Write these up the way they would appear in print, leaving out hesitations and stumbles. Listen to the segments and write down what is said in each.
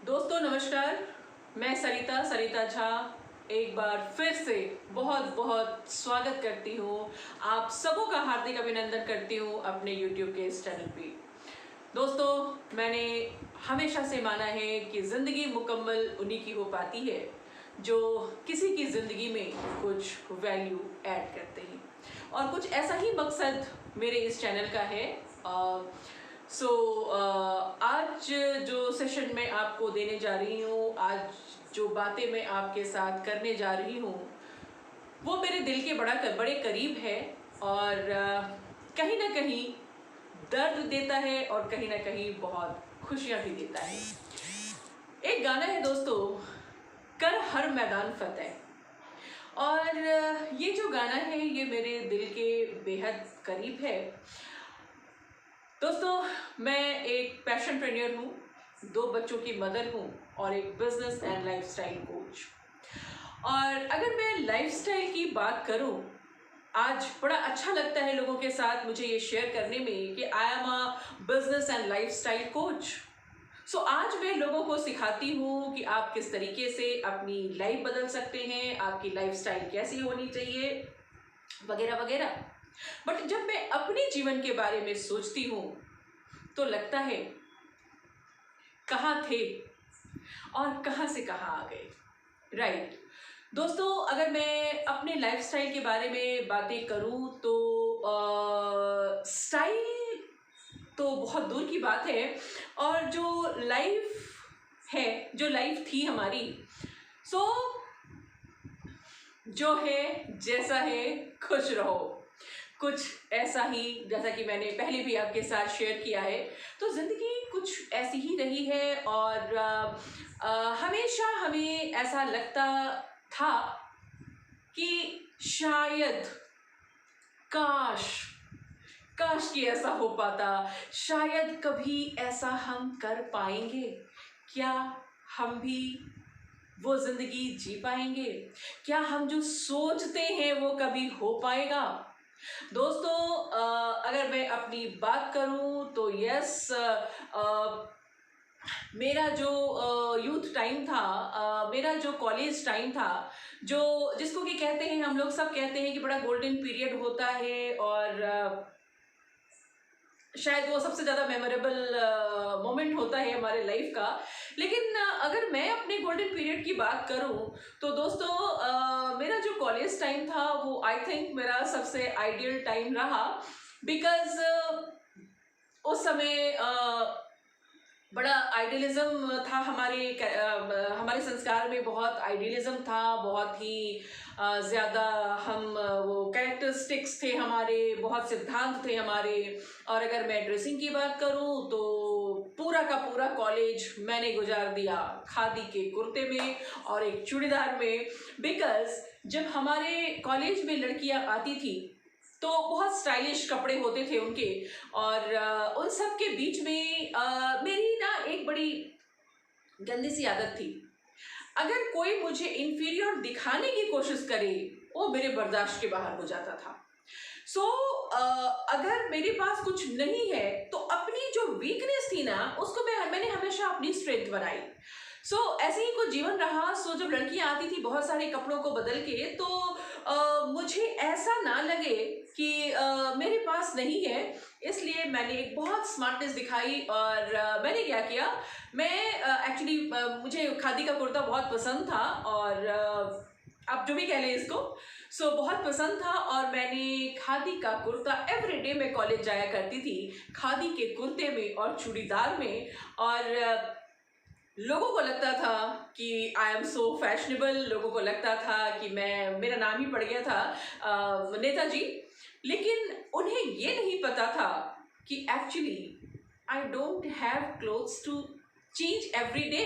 दोस्तों नमस्कार। मैं सरिता झा एक बार फिर से बहुत बहुत स्वागत करती हूँ। आप सबों का हार्दिक अभिनंदन करती हूँ अपने YouTube के इस चैनल पे। दोस्तों मैंने हमेशा से माना है कि ज़िंदगी मुकम्मल उन्हीं की हो पाती है जो किसी की ज़िंदगी में कुछ वैल्यू ऐड करते हैं, और कुछ ऐसा ही मकसद मेरे इस चैनल का है। आज जो सेशन मैं आपको देने जा रही हूँ, आज जो बातें मैं आपके साथ करने जा रही हूँ, वो मेरे दिल के बड़े करीब है और कहीं ना कहीं दर्द देता है और कहीं ना कहीं बहुत खुशियाँ भी देता है। एक गाना है दोस्तों, कर हर मैदान फतेह, और ये जो गाना है ये मेरे दिल के बेहद करीब है। दोस्तों मैं एक पैशनप्रेन्योर हूँ, 2 बच्चों की मदर हूँ और एक बिजनेस एंड लाइफस्टाइल कोच। और अगर मैं लाइफस्टाइल की बात करूँ, आज बड़ा अच्छा लगता है लोगों के साथ मुझे ये शेयर करने में कि I am a business and lifestyle coach. So आज मैं लोगों को सिखाती हूँ कि आप किस तरीके से अपनी लाइफ बदल सकते हैं, आपकी लाइफस्टाइल कैसी होनी चाहिए, वगैरह वगैरह। बट जब मैं अपने जीवन के बारे में सोचती हूँ तो लगता है कहाँ थे और कहाँ से कहाँ आ गए। राइट दोस्तों, अगर मैं अपने लाइफस्टाइल के बारे में बातें करूँ तो स्टाइल तो बहुत दूर की बात है, और जो लाइफ है, जो लाइफ थी हमारी, सो जो है जैसा है खुश रहो, कुछ ऐसा ही जैसा कि मैंने पहले भी आपके साथ शेयर किया है। तो ज़िंदगी कुछ ऐसी ही रही है और हमेशा हमें ऐसा लगता था कि शायद काश काश कि ऐसा हो पाता, शायद कभी ऐसा हम कर पाएंगे, क्या हम भी वो ज़िंदगी जी पाएंगे, क्या हम जो सोचते हैं वो कभी हो पाएगा। दोस्तों अगर मैं अपनी बात करूं तो यस, मेरा जो यूथ टाइम था, मेरा जो कॉलेज टाइम था, जो जिसको कि कहते हैं, हम लोग सब कहते हैं कि बड़ा गोल्डन पीरियड होता है और शायद वो सबसे ज़्यादा मेमोरेबल मोमेंट होता है हमारे लाइफ का। लेकिन अगर मैं अपने गोल्डन पीरियड की बात करूं तो दोस्तों मेरा जो कॉलेज टाइम था वो आई थिंक मेरा सबसे आइडियल टाइम रहा, बिकॉज उस समय बड़ा आइडियलिज्म था हमारे संस्कार में, बहुत आइडियलिज्म था, बहुत ही ज़्यादा हम वो कैरेक्टरिस्टिक्स थे हमारे, बहुत सिद्धांत थे हमारे। और अगर मैं ड्रेसिंग की बात करूं तो पूरा का पूरा कॉलेज मैंने गुजार दिया खादी के कुर्ते में और एक चूड़ीदार में, बिकॉज जब हमारे कॉलेज में लड़कियां आती थी तो बहुत स्टाइलिश कपड़े होते थे उनके, और उन सब के बीच में मेरी ना एक बड़ी गंदी सी आदत थी, अगर कोई मुझे इंफीरियर दिखाने की कोशिश करे वो मेरे बर्दाश्त के बाहर हो जाता था। सो अगर मेरे पास कुछ नहीं है तो अपनी जो वीकनेस थी ना उसको मैंने हमेशा अपनी स्ट्रेंथ बनाई। ऐसे ही कुछ जीवन रहा। जब लड़कियां आती थी बहुत सारे कपड़ों को बदल के, तो मुझे ऐसा ना लगे कि मेरे पास नहीं है, इसलिए मैंने एक बहुत स्मार्टनेस दिखाई और मैंने क्या किया, मैं एक्चुअली मुझे खादी का कुर्ता बहुत पसंद था, और आप जो भी कह लें इसको, बहुत पसंद था, और मैंने खादी का कुर्ता एवरीडे मैं कॉलेज जाया करती थी खादी के कुर्ते में और चूड़ीदार में, और लोगों को लगता था कि आई एम सो फैशनेबल, लोगों को लगता था कि मेरा नाम ही पड़ गया था नेताजी। लेकिन उन्हें ये नहीं पता था कि actually I don't have clothes to change every day.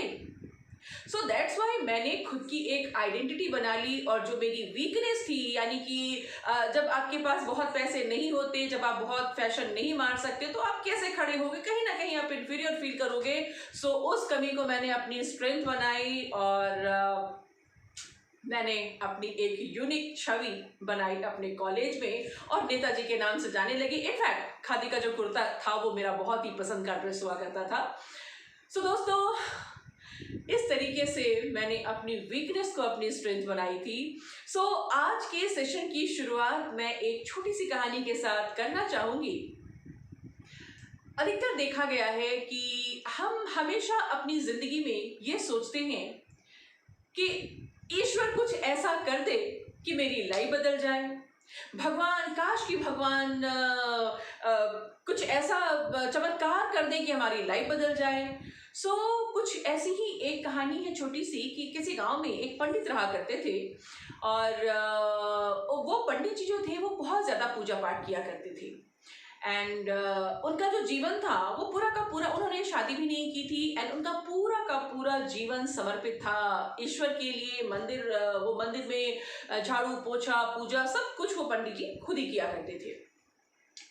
That's why मैंने खुद की एक आइडेंटिटी बना ली, और जो मेरी वीकनेस थी, यानी कि जब आपके पास बहुत पैसे नहीं होते, जब आप बहुत फैशन नहीं मार सकते, तो आप कैसे खड़े होगे, कहीं ना कहीं आप इन्फीरियर फील करोगे। उस कमी को मैंने अपनी स्ट्रेंथ बनाई और मैंने अपनी एक यूनिक छवि बनाई अपने कॉलेज में और नेताजी के नाम से जाने लगी। इनफैक्ट खादी का जो कुर्ता था वो मेरा बहुत ही पसंद का ड्रेस हुआ करता था। दोस्तों इस तरीके से मैंने अपनी वीकनेस को अपनी स्ट्रेंथ बनाई थी। सो आज के सेशन की शुरुआत मैं एक छोटी सी कहानी के साथ करना चाहूंगी। अधिकतर देखा गया है कि हम हमेशा अपनी जिंदगी में ये सोचते हैं कि ईश्वर कुछ ऐसा कर दे कि मेरी लाइफ बदल जाए। भगवान, काश कि भगवान कुछ ऐसा चमत्कार कर दे कि हमारी लाइफ बदल जाए। सो कुछ ऐसी ही एक कहानी है छोटी सी कि किसी गांव में एक पंडित रहा करते थे और वो पंडित जी जो थे वो बहुत ज़्यादा पूजा पाठ किया करते थे। एंड उनका जो जीवन था वो पूरा का पूरा, उन्होंने शादी भी नहीं की थी एंड उनका पूरा का पूरा जीवन समर्पित था ईश्वर के लिए। वो मंदिर में झाड़ू पोछा पूजा सब कुछ वो पंडित जी खुद ही किया करते थे।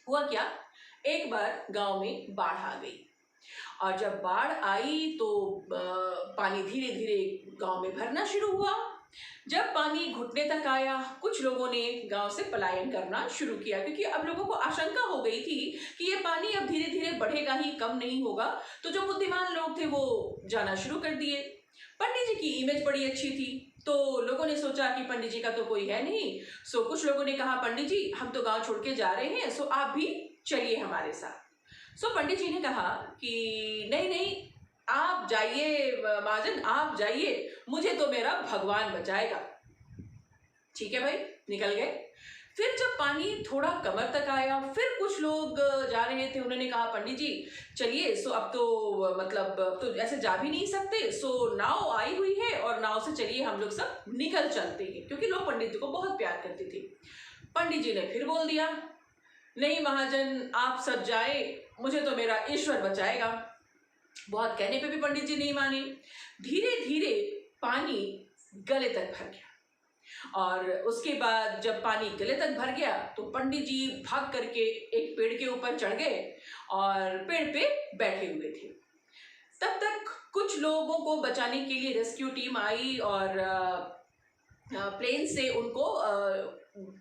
हुआ क्या, एक बार गांव में बाढ़ आ गई और जब बाढ़ आई तो पानी धीरे धीरे गांव में भरना शुरू हुआ। जब पानी घुटने तक आया, कुछ लोगों ने गांव से पलायन करना शुरू किया क्योंकि अब लोगों को आशंका हो गई थी कि ये पानी अब धीरे धीरे बढ़ेगा ही, कम नहीं होगा। तो जो बुद्धिमान लोग थे वो जाना शुरू कर दिए। पंडित जी की इमेज बड़ी अच्छी थी तो लोगों ने सोचा कि पंडित जी का तो कोई है नहीं। सो कुछ लोगों ने कहा, पंडित जी हम तो गांव छोड़ के जा रहे हैं, सो आप भी चलिए हमारे साथ। सो पंडित जी ने कहा कि नहीं नहीं, आप जाइए महाजन, आप जाइए, मुझे तो मेरा भगवान बचाएगा। ठीक है भाई, निकल गए। फिर जब पानी थोड़ा कमर तक आया, फिर कुछ लोग जा रहे थे, उन्होंने कहा पंडित जी चलिए, सो अब तो मतलब अब तो ऐसे जा भी नहीं सकते, सो नाव आई हुई है और नाव से चलिए हम लोग सब निकल चलते हैं, क्योंकि लोग पंडित जी को बहुत प्यार करते थे। पंडित जी ने फिर बोल दिया, नहीं महाजन आप सब जाए, मुझे तो मेरा ईश्वर बचाएगा। बहुत कहने पे भी पंडित जी नहीं माने। धीरे धीरे पानी गले तक भर गया और उसके बाद जब पानी गले तक भर गया तो पंडित जी भाग करके एक पेड़ के ऊपर चढ़ गए और पेड़ पे बैठे हुए थे। तब तक कुछ लोगों को बचाने के लिए रेस्क्यू टीम आई और प्लेन से उनको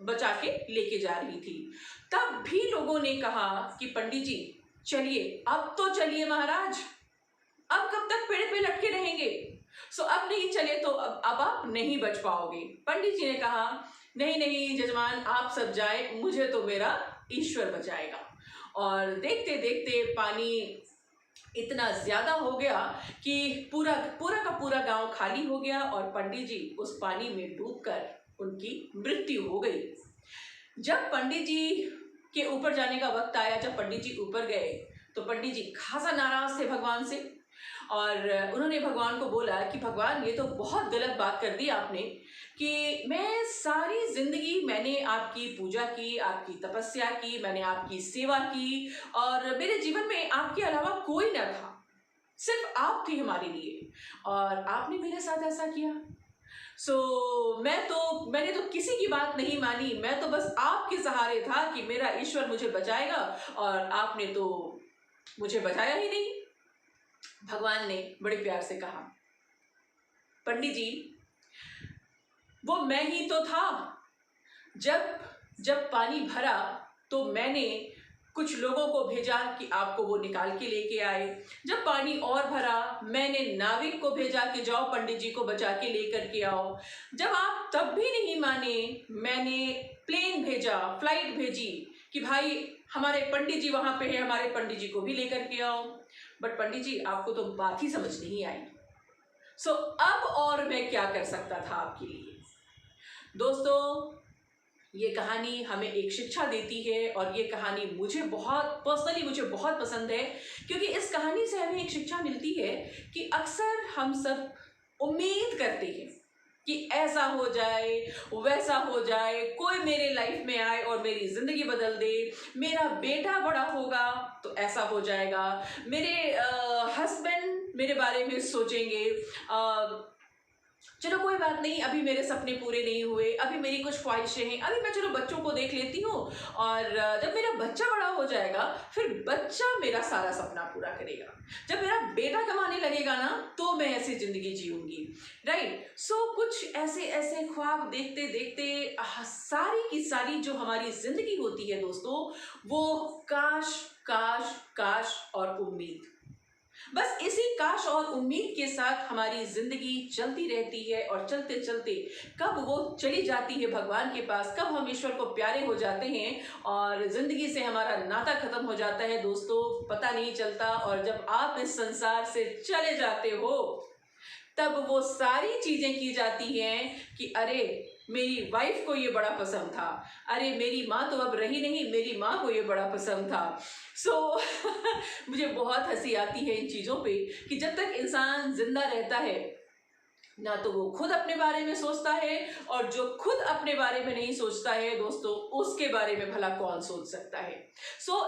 बचा के लेके जा रही थी। तब भी लोगों ने कहा कि पंडित जी चलिए, अब तो चलिए महाराज, अब कब तक पेड़ पे लटके रहेंगे? सो अब नहीं चले तो अब आप नहीं बच पाओगे। पंडित जी ने कहा, नहीं नहीं जजमान आप सब जाए, मुझे तो मेरा ईश्वर बचाएगा। और देखते देखते पानी इतना ज्यादा हो गया कि पूरा पूरा का पूरा गांव खाली हो गया और पंडित जी उस पानी में डूबकर उनकी मृत्यु हो गई। जब पंडित जी के ऊपर जाने का वक्त आया, जब पंडित जी ऊपर गए तो पंडित जी खासा नाराज थे भगवान से और उन्होंने भगवान को बोला कि भगवान ये तो बहुत गलत बात कर दी आपने कि मैं सारी जिंदगी मैंने आपकी पूजा की, आपकी तपस्या की, मैंने आपकी सेवा की और मेरे जीवन में आपके अलावा कोई न था, सिर्फ आप थी हमारे लिए और आपने मेरे साथ ऐसा किया। मैंने तो किसी की बात नहीं मानी, मैं तो बस आपके सहारे था कि मेरा ईश्वर मुझे बचाएगा और आपने तो मुझे बचाया ही नहीं। भगवान ने बड़े प्यार से कहा, पंडित जी वो मैं ही तो था। जब पानी भरा तो मैंने कुछ लोगों को भेजा कि आपको वो निकाल के लेके आए। जब पानी और भरा मैंने नाविक को भेजा कि जाओ पंडित जी को बचा के लेकर के आओ। जब आप तब भी नहीं माने, मैंने प्लेन भेजा, फ्लाइट भेजी कि भाई हमारे पंडित जी वहां पे है, हमारे पंडित जी को भी लेकर के आओ। बट पंडित जी आपको तो बात ही समझ नहीं आई। अब और मैं क्या कर सकता था आपके लिए? दोस्तों ये कहानी हमें एक शिक्षा देती है और ये कहानी मुझे बहुत बहुत पसंद है, क्योंकि इस कहानी से हमें एक शिक्षा मिलती है कि अक्सर हम सब उम्मीद करते हैं कि ऐसा हो जाए, वैसा हो जाए, कोई मेरे लाइफ में आए और मेरी जिंदगी बदल दे, मेरा बेटा बड़ा होगा तो ऐसा हो जाएगा, मेरे हस्बैंड मेरे बारे में सोचेंगे, चलो कोई बात नहीं, अभी मेरे सपने पूरे नहीं हुए, अभी मेरी कुछ ख्वाहिशें हैं, अभी मैं चलो बच्चों को देख लेती हूँ और जब मेरा बच्चा बड़ा हो जाएगा फिर बच्चा मेरा सारा सपना पूरा करेगा, जब मेरा बेटा कमाने लगेगा ना तो मैं ऐसी जिंदगी जीऊंगी। राइट। कुछ ऐसे ऐसे ख्वाब देखते देखते सारी की सारी जो हमारी जिंदगी होती है दोस्तों, वो काश काश काश और उम्मीद। बस इसी काश और उम्मीद के साथ हमारी जिंदगी चलती रहती है और चलते चलते कब वो चली जाती है भगवान के पास, कब हम ईश्वर को प्यारे हो जाते हैं और जिंदगी से हमारा नाता खत्म हो जाता है दोस्तों, पता नहीं चलता। और जब आप इस संसार से चले जाते हो तब वो सारी चीजें की जाती हैं कि अरे मेरी वाइफ को ये बड़ा पसंद था, अरे मेरी माँ तो अब रही नहीं, मेरी माँ को ये बड़ा पसंद था। मुझे बहुत हंसी आती है इन चीज़ों पे कि जब तक इंसान जिंदा रहता है ना तो वो खुद अपने बारे में सोचता है, और जो खुद अपने बारे में नहीं सोचता है दोस्तों, उसके बारे में भला कौन सोच सकता है।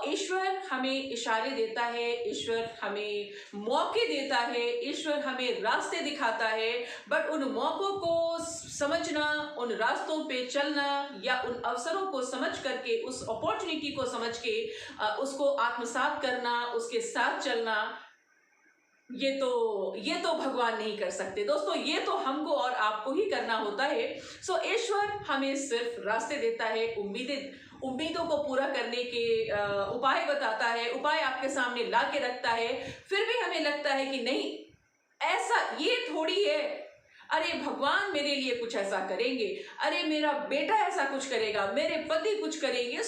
ईश्वर हमें इशारे देता है, ईश्वर हमें मौके देता है, ईश्वर हमें रास्ते दिखाता है, बट उन मौकों को समझना, उन रास्तों पे चलना या उन अवसरों को समझ करके, उस अपॉर्चुनिटी को समझ के उसको आत्मसात करना, उसके साथ चलना, ये तो भगवान नहीं कर सकते दोस्तों, ये तो हमको और आपको ही करना होता है। ईश्वर हमें सिर्फ रास्ते देता है, उम्मीदों को पूरा करने के उपाय बताता है, उपाय आपके सामने ला के रखता है। फिर भी हमें लगता है कि नहीं, ऐसा ये थोड़ी है, अरे भगवान मेरे लिए कुछ ऐसा करेंगे, अरे मेरा बेटा ऐसा कुछ करेगा, मेरे पति कुछ करेंगे।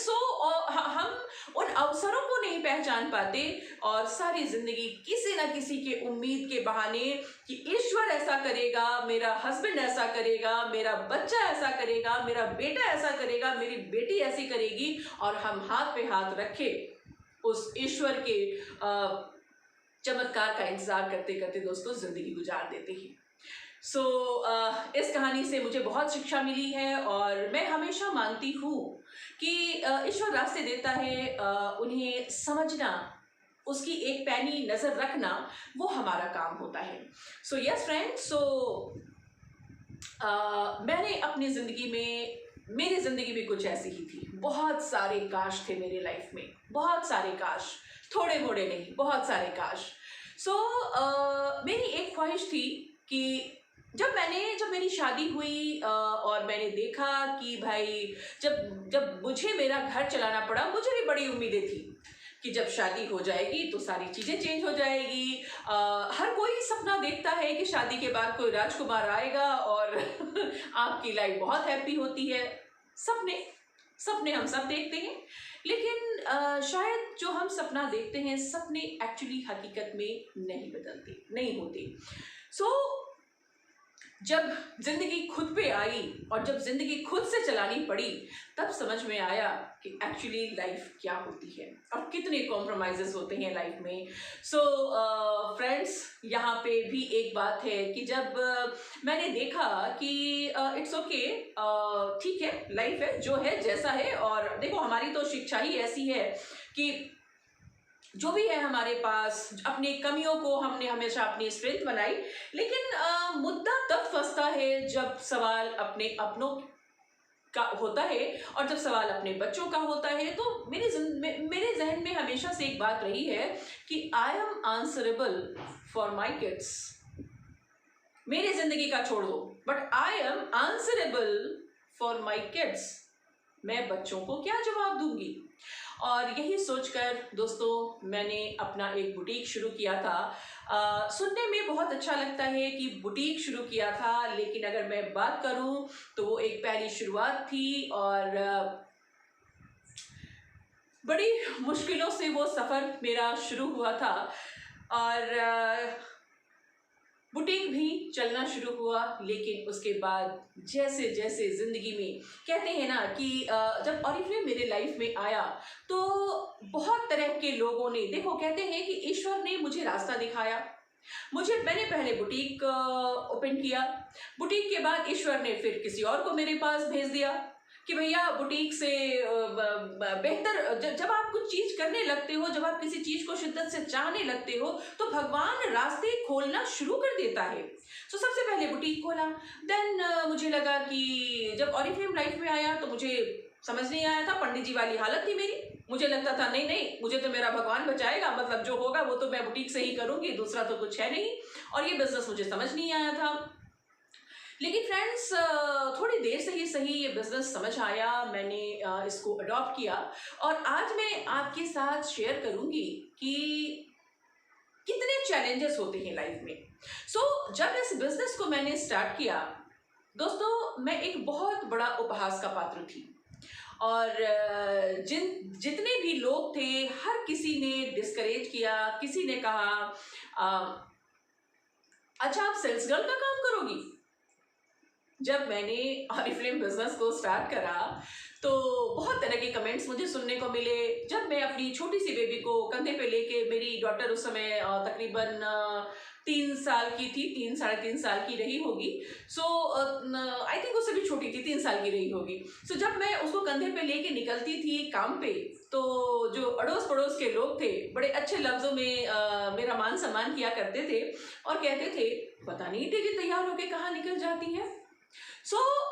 हम उन अवसरों को नहीं पहचान पाते और सारी जिंदगी किसी ना किसी के उम्मीद के बहाने कि ईश्वर ऐसा करेगा, मेरा हस्बैंड ऐसा करेगा, मेरा बच्चा ऐसा करेगा, मेरा बेटा ऐसा करेगा, मेरी बेटी ऐसी करेगी, और हम हाथ पे हाथ रखे उस ईश्वर के चमत्कार का इंतजार करते करते दोस्तों जिंदगी गुजार देते हैं। इस कहानी से मुझे बहुत शिक्षा मिली है, और मैं हमेशा मानती हूँ कि ईश्वर रास्ते देता है, उन्हें समझना, उसकी एक पैनी नजर रखना, वो हमारा काम होता है। यस फ्रेंड्स, मैंने अपनी जिंदगी में, मेरी जिंदगी भी कुछ ऐसी ही थी। बहुत सारे काश थे मेरे लाइफ में, बहुत सारे काश, थोड़े मोड़े नहीं, बहुत सारे काश। मेरी एक ख्वाहिश थी कि जब मेरी शादी हुई और मैंने देखा कि भाई, जब मुझे मेरा घर चलाना पड़ा, मुझे भी बड़ी उम्मीदें थी कि जब शादी हो जाएगी तो सारी चीज़ें चेंज हो जाएगी। हर कोई सपना देखता है कि शादी के बाद कोई राजकुमार आएगा और आपकी लाइफ बहुत हैप्पी होती है। सपने हम सब देखते हैं, लेकिन शायद जो हम सपना देखते हैं, सपने एक्चुअली हकीकत में नहीं बदलते, नहीं होते। जब जिंदगी खुद पे आई और जब जिंदगी खुद से चलानी पड़ी, तब समझ में आया कि एक्चुअली लाइफ क्या होती है और कितने कॉम्प्रोमाइजेस होते हैं लाइफ में। फ्रेंड्स, यहाँ पे भी एक बात है कि जब मैंने देखा कि इट्स ओके, ठीक है, लाइफ है जो है जैसा है, और देखो हमारी तो शिक्षा ही ऐसी है कि जो भी है हमारे पास, अपनी कमियों को हमने हमेशा अपनी स्ट्रेंथ बनाई। लेकिन मुद्दा तब फंसता है जब सवाल अपने अपनों का होता है और जब सवाल अपने बच्चों का होता है। तो मेरे जहन में हमेशा से एक बात रही है कि I am answerable for my kids. मेरी जिंदगी का छोड़ दो, but I am answerable for my kids. मैं बच्चों को क्या जवाब दूंगी? और यही सोचकर दोस्तों मैंने अपना एक बुटीक शुरू किया था। सुनने में बहुत अच्छा लगता है कि बुटीक शुरू किया था, लेकिन अगर मैं बात करूं तो वो एक पहली शुरुआत थी और बड़ी मुश्किलों से वो सफ़र मेरा शुरू हुआ था, और बुटीक भी चलना शुरू हुआ। लेकिन उसके बाद जैसे जैसे ज़िंदगी में, कहते हैं ना कि जब ऑरिफ्लेम मेरे लाइफ में आया तो बहुत तरह के लोगों ने, देखो कहते हैं कि ईश्वर ने मुझे रास्ता दिखाया। मैंने पहले बुटीक ओपन किया, बुटीक के बाद ईश्वर ने फिर किसी और को मेरे पास भेज दिया कि भैया बुटीक से बेहतर, जब आप कुछ चीज करने लगते हो, जब आप किसी चीज को शिद्दत से चाहने लगते हो, तो भगवान रास्ते खोलना शुरू कर देता है। सबसे पहले बुटीक खोला, देन मुझे लगा कि जब ऑरिफ्लेम लाइफ में आया तो मुझे समझ नहीं आया था, पंडित जी वाली हालत थी मेरी। मुझे लगता था नहीं नहीं, मुझे तो मेरा भगवान बचाएगा, मतलब जो होगा वो तो मैं बुटीक से ही करूंगी, दूसरा तो कुछ है नहीं। और ये बिजनेस मुझे समझ नहीं आया था। लेकिन फ्रेंड्स, थोड़ी देर से ही सही ये बिजनेस समझ आया, मैंने इसको अडॉप्ट किया, और आज मैं आपके साथ शेयर करूंगी कि कितने चैलेंजेस होते हैं लाइफ में। जब इस बिजनेस को मैंने स्टार्ट किया दोस्तों, मैं एक बहुत बड़ा उपहास का पात्र थी। और जितने भी लोग थे, हर किसी ने डिस्करेज किया। किसी ने कहा अच्छा आप सेल्स गर्ल का काम करोगी। जब मैंने ऑरिफ्लेम बिजनेस को स्टार्ट करा तो बहुत तरह के कमेंट्स मुझे सुनने को मिले। जब मैं अपनी छोटी सी बेबी को कंधे पे लेके, मेरी डॉटर उस समय तकरीबन 3 साल की थी, 3 साढ़े 3 साल की रही होगी। आई थिंक उससे भी छोटी थी, 3 साल की रही होगी। जब मैं उसको कंधे पे लेके निकलती थी काम पे, तो जो अड़ोस पड़ोस के लोग थे बड़े अच्छे लफ्जों में मेरा मान सम्मान किया करते थे और कहते थे पता नहीं दीदी तैयार होके कहाँ निकल जाती है।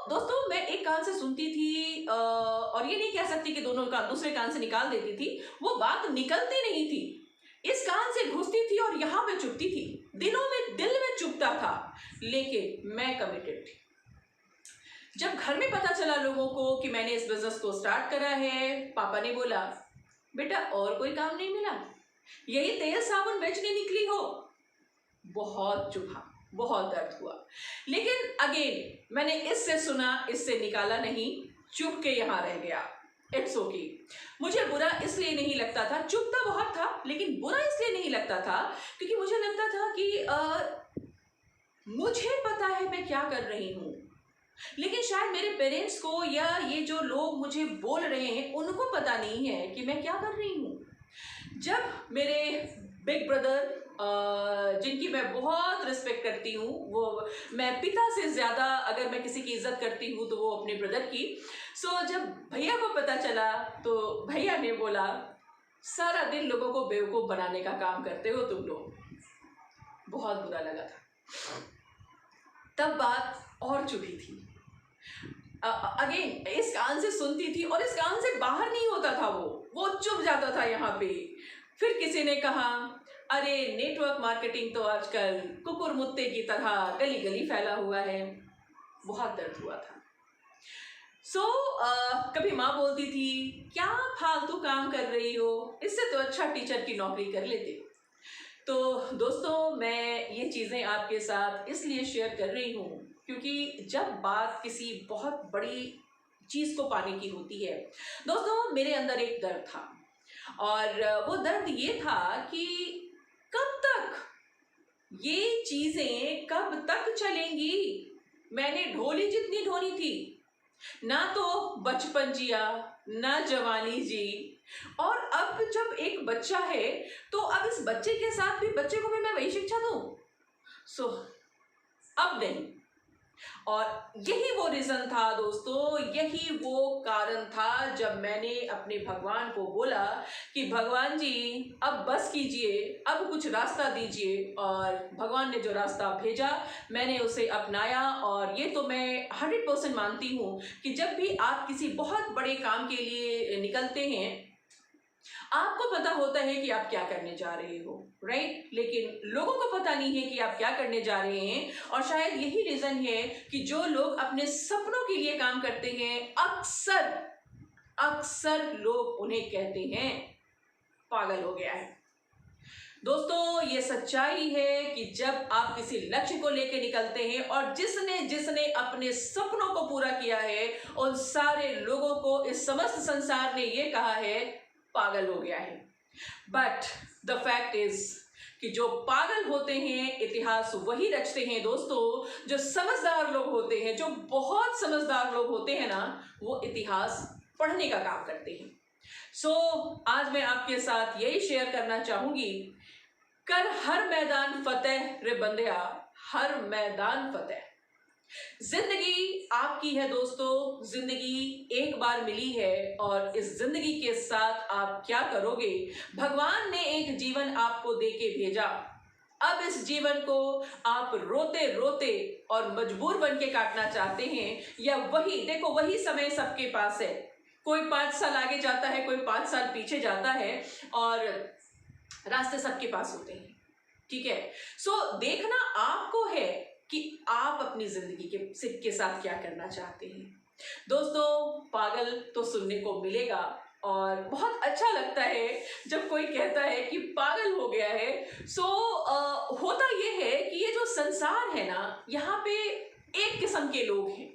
दोस्तों, मैं एक कान से सुनती थी और ये नहीं कह सकती कि दोनों कान दूसरे कान से निकाल देती थी। वो बात निकलती नहीं थी, इस कान से घुसती थी और यहाँ पे चुभती थी, दिल में चुभता था, लेकिन मैं कमिटेड थी। जब घर में पता चला लोगों को कि मैंने इस बिजनेस को स्टार्ट करा है, पापा ने बोला बेटा और कोई काम नहीं मिला, यही तेल साबुन बेचने निकली हो। बहुत चुभा, बहुत दर्द हुआ, लेकिन अगेन मैंने इससे सुना, इससे निकाला नहीं, चुप के यहाँ रह गया। It's okay. मुझे बुरा इसलिए नहीं लगता था, चुभता बहुत था, लेकिन बुरा इसलिए नहीं लगता था क्योंकि मुझे लगता था कि मुझे पता है मैं क्या कर रही हूँ, लेकिन शायद मेरे पेरेंट्स को या ये जो लोग मुझे बोल रहे हैं उनको पता नहीं है कि मैं क्या कर रही हूँ। जब मेरे बिग ब्रदर, जिनकी मैं बहुत रिस्पेक्ट करती हूँ, वो मैं पिता से ज़्यादा अगर मैं किसी की इज्जत करती हूँ तो वो अपने ब्रदर की। जब भैया को पता चला तो भैया ने बोला सारा दिन लोगों को बेवकूफ़ बनाने का काम करते हो तुम लोग। बहुत बुरा लगा था, तब बात और चुभी थी। अगेन इस कान से सुनती थी और इस कान से बाहर नहीं होता था, वो चुभ जाता था यहाँ पे। फिर किसी ने कहा अरे नेटवर्क मार्केटिंग तो आजकल कुकुर मुत्ते की तरह गली गली फैला हुआ है। बहुत दर्द हुआ था। कभी माँ बोलती थी क्या फालतू काम कर रही हो, इससे तो अच्छा टीचर की नौकरी कर लेते। तो दोस्तों, मैं ये चीज़ें आपके साथ इसलिए शेयर कर रही हूँ क्योंकि जब बात किसी बहुत बड़ी चीज़ को पाने की होती है दोस्तों, मेरे अंदर एक दर्द था और वो दर्द ये था कि कब तक ये चीज़ें कब तक चलेंगी। मैंने ढोली जितनी ढोनी थी, ना तो बचपन जिया ना जवानी जी, और अब जब एक बच्चा है तो अब इस बच्चे के साथ भी बच्चे को भी मैं वही शिक्षा दूं। अब नहीं। और यही वो रीजन था दोस्तों, यही वो कारण था जब मैंने अपने भगवान को बोला कि भगवान जी अब बस कीजिए, अब कुछ रास्ता दीजिए। और भगवान ने जो रास्ता भेजा मैंने उसे अपनाया। और ये तो मैं 100% मानती हूँ कि जब भी आप किसी बहुत बड़े काम के लिए निकलते हैं आपको पता होता है कि आप क्या करने जा रहे हो, राइट, लेकिन लोगों को पता नहीं है कि आप क्या करने जा रहे हैं। और शायद यही रीजन है कि जो लोग अपने सपनों के लिए काम करते हैं अक्सर लोग उन्हें कहते हैं पागल हो गया है। दोस्तों, ये सच्चाई है कि जब आप किसी लक्ष्य को लेकर निकलते हैं और जिसने अपने सपनों को पूरा किया है उन सारे लोगों को इस समस्त संसार ने ये कहा है पागल हो गया है। बट द फैक्ट इज कि जो पागल होते हैं इतिहास वही रचते हैं दोस्तों। जो समझदार लोग होते हैं, जो बहुत समझदार लोग होते हैं ना, वो इतिहास पढ़ने का काम करते हैं। आज मैं आपके साथ यही शेयर करना चाहूंगी, कर हर मैदान फतेह रे बंदिया, हर मैदान फतेह। जिंदगी आपकी है दोस्तों, जिंदगी एक बार मिली है और इस जिंदगी के साथ आप क्या करोगे। भगवान ने एक जीवन आपको देके भेजा, अब इस जीवन को आप रोते रोते और मजबूर बन के काटना चाहते हैं या वही समय सबके पास है। कोई 5 साल आगे जाता है, कोई 5 साल पीछे जाता है और रास्ते सबके पास होते हैं, ठीक है। देखना आपको है कि आप अपनी जिंदगी के साथ क्या करना चाहते हैं। दोस्तों, पागल तो सुनने को मिलेगा, और बहुत अच्छा लगता है जब कोई कहता है कि पागल हो गया है। सो होता ये है कि ये जो संसार है ना, यहाँ पे एक किस्म के लोग हैं।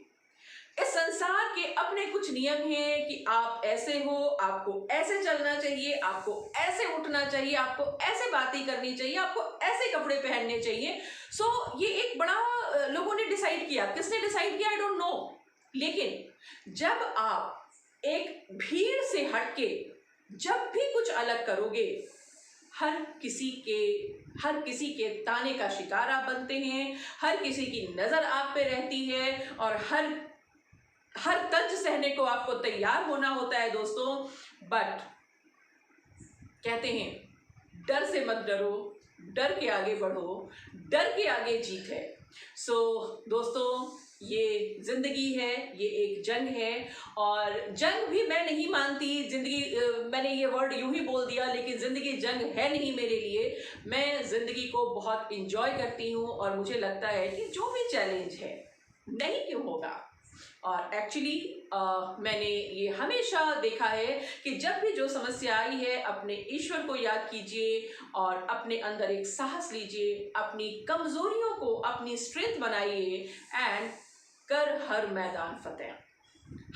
इस संसार के अपने कुछ नियम हैं कि आप ऐसे हो, आपको ऐसे चलना चाहिए, आपको ऐसे उठना चाहिए, आपको ऐसे बातें करनी चाहिए, आपको ऐसे कपड़े पहनने चाहिए। सो ये एक बड़ा लोगों ने डिसाइड किया। किसने डिसाइड किया आई डोंट नो, लेकिन जब आप एक भीड़ से हटके जब भी कुछ अलग करोगे, हर किसी के ताने का शिकार आप बनते हैं, हर किसी की नजर आप पे रहती है और हर तंज सहने को आपको तैयार होना होता है दोस्तों। बट कहते हैं डर से मत डरो, डर के आगे बढ़ो, डर के आगे जीत है। सो दोस्तों, ये जिंदगी है, ये एक जंग है। और जंग भी मैं नहीं मानती जिंदगी, मैंने ये वर्ड यूं ही बोल दिया, लेकिन जिंदगी जंग है नहीं मेरे लिए। मैं जिंदगी को बहुत इंजॉय करती हूँ और मुझे लगता है कि जो भी चैलेंज है, नहीं क्यों होगा। और एक्चुअली मैंने ये हमेशा देखा है कि जब भी जो समस्या आई है, अपने ईश्वर को याद कीजिए और अपने अंदर एक साहस लीजिए, अपनी कमजोरियों को अपनी स्ट्रेंथ बनाइए एंड कर हर मैदान फतेह।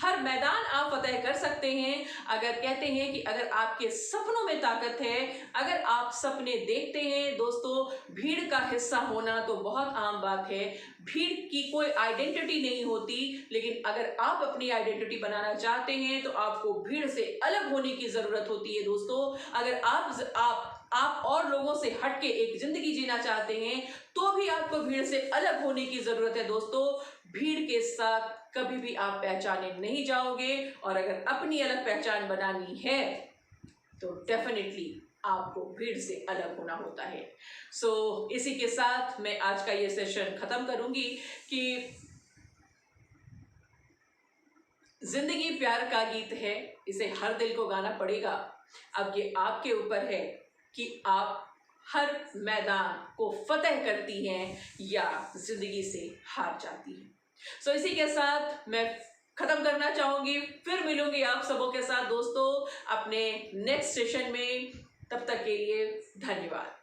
हर मैदान आप फतेह कर सकते हैं। अगर कहते हैं कि अगर आपके सपनों में ताकत है, अगर आप सपने देखते हैं दोस्तों, भीड़ का हिस्सा होना तो बहुत आम बात है। भीड़ की कोई आइडेंटिटी नहीं होती, लेकिन अगर आप अपनी आइडेंटिटी बनाना चाहते हैं तो आपको भीड़ से अलग होने की जरूरत होती है दोस्तों। अगर आप और लोगों से हटके एक जिंदगी जीना चाहते हैं तो भी आपको भीड़ से अलग होने की जरूरत है दोस्तों। भीड़ के साथ कभी भी आप पहचाने नहीं जाओगे, और अगर अपनी अलग पहचान बनानी है तो डेफिनेटली आपको भीड़ से अलग होना होता है। सो इसी के साथ मैं आज का ये सेशन खत्म करूंगी कि जिंदगी प्यार का गीत है, इसे हर दिल को गाना पड़ेगा। अब ये आपके ऊपर है कि आप हर मैदान को फतेह करती हैं या जिंदगी से हार जाती हैं। सो इसी के साथ मैं खत्म करना चाहूंगी। फिर मिलूंगी आप सबों के साथ दोस्तों अपने नेक्स्ट सेशन में। तब तक के लिए धन्यवाद।